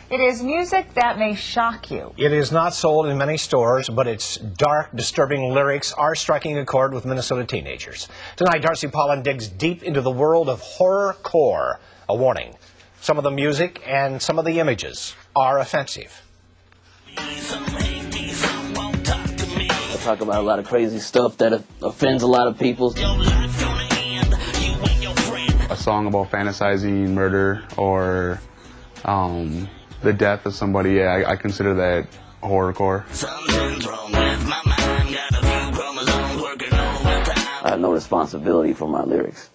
It is music that may shock you. It is not sold in many stores, but its dark, disturbing lyrics are striking a chord with Minnesota teenagers. Tonight, Darcy Pollen digs deep into the world of horrorcore. A warning, some of the music and some of the images are offensive. I talk about a lot of crazy stuff that offends a lot of people. A song about fantasizing murder or the death of somebody, yeah, I consider that horrorcore. I have no responsibility for my lyrics.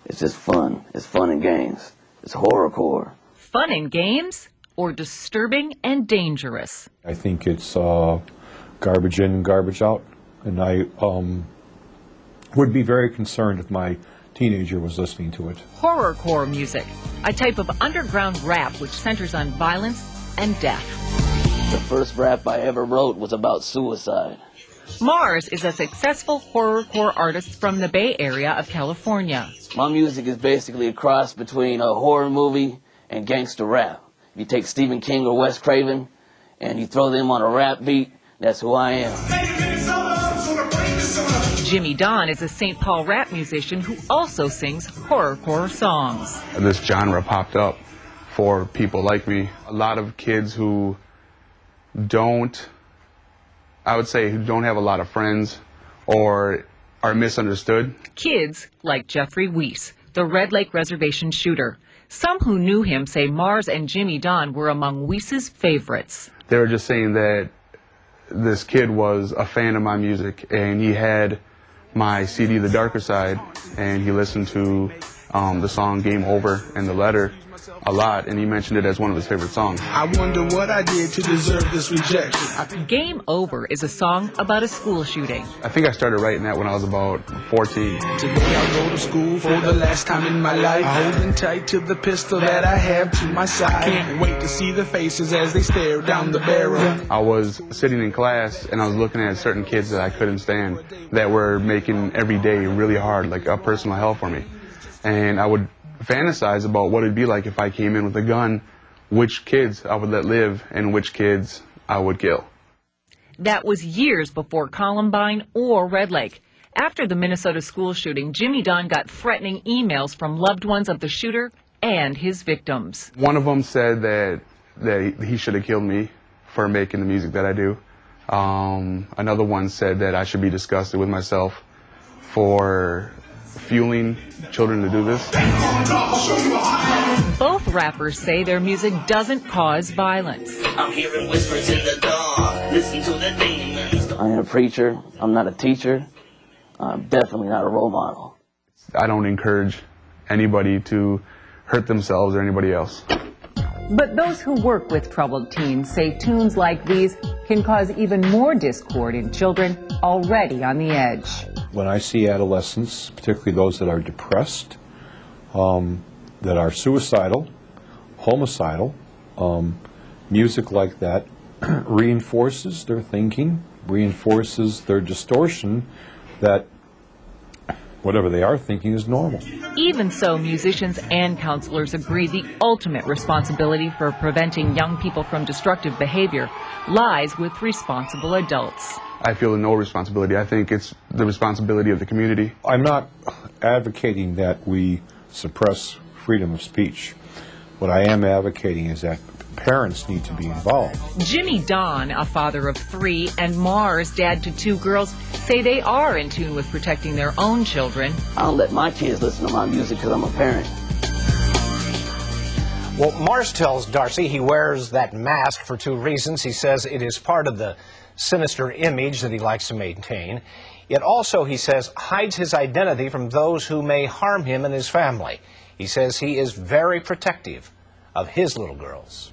It's just fun. It's fun and games. It's horrorcore. Fun and games or disturbing and dangerous? I think it's garbage in and garbage out, and I would be very concerned if my teenager was listening to it. Horrorcore music, a type of underground rap which centers on violence and death. The first rap I ever wrote was about suicide. Mars is a successful horrorcore artist from the Bay Area of California. My music is basically a cross between a horror movie and gangster rap. If you take Stephen King or Wes Craven and you throw them on a rap beat, that's who I am. Jimmy Don is a St. Paul rap musician who also sings horrorcore songs. This genre popped up for people like me. A lot of kids who don't have a lot of friends or are misunderstood. Kids like Jeffrey Weiss, the Red Lake Reservation shooter. Some who knew him say Mars and Jimmy Don were among Weiss's favorites. They were just saying that this kid was a fan of my music, and he had my CD, The Darker Side, and he listened to the song Game Over and The Letter a lot, and he mentioned it as one of his favorite songs. I wonder what I did to deserve this rejection. Game Over is a song about a school shooting. I think I started writing that when I was about 14. Today I go to school for the last time in my life, holding tight to the pistol that I have to my side. I can't wait to see the faces as they stare down the barrel. I was sitting in class and I was looking at certain kids that I couldn't stand that were making every day really hard, like a personal hell for me. And I would fantasize about what it'd be like if I came in with a gun, which kids I would let live and which kids I would kill. That was years before Columbine or Red Lake. After the Minnesota school shooting, Jimmy Don got threatening emails from loved ones of the shooter and his victims. One of them said that he should have killed me for making the music that I do. Another one said that I should be disgusted with myself for fueling children to do this. Both rappers say their music doesn't cause violence. I'm hearing whispers in the dark. Listen to the demons. I ain't a preacher. I'm not a teacher. I'm definitely not a role model. I don't encourage anybody to hurt themselves or anybody else. But those who work with troubled teens say tunes like these can cause even more discord in children already on the edge. When I see adolescents, particularly those that are depressed, that are suicidal, homicidal, music like that reinforces their thinking, reinforces their distortion that whatever they are thinking is normal. Even so, musicians and counselors agree the ultimate responsibility for preventing young people from destructive behavior lies with responsible adults. I feel no responsibility. I think it's the responsibility of the community. I'm not advocating that we suppress freedom of speech. What I am advocating is that parents need to be involved. Jimmy Don, a father of 3, and Mars, dad to 2 girls, say they are in tune with protecting their own children. I don't let my kids listen to my music because I'm a parent. Well, Mars tells Darcy he wears that mask for 2 reasons. He says it is part of the sinister image that he likes to maintain. It also, he says, hides his identity from those who may harm him and his family. He says he is very protective of his little girls.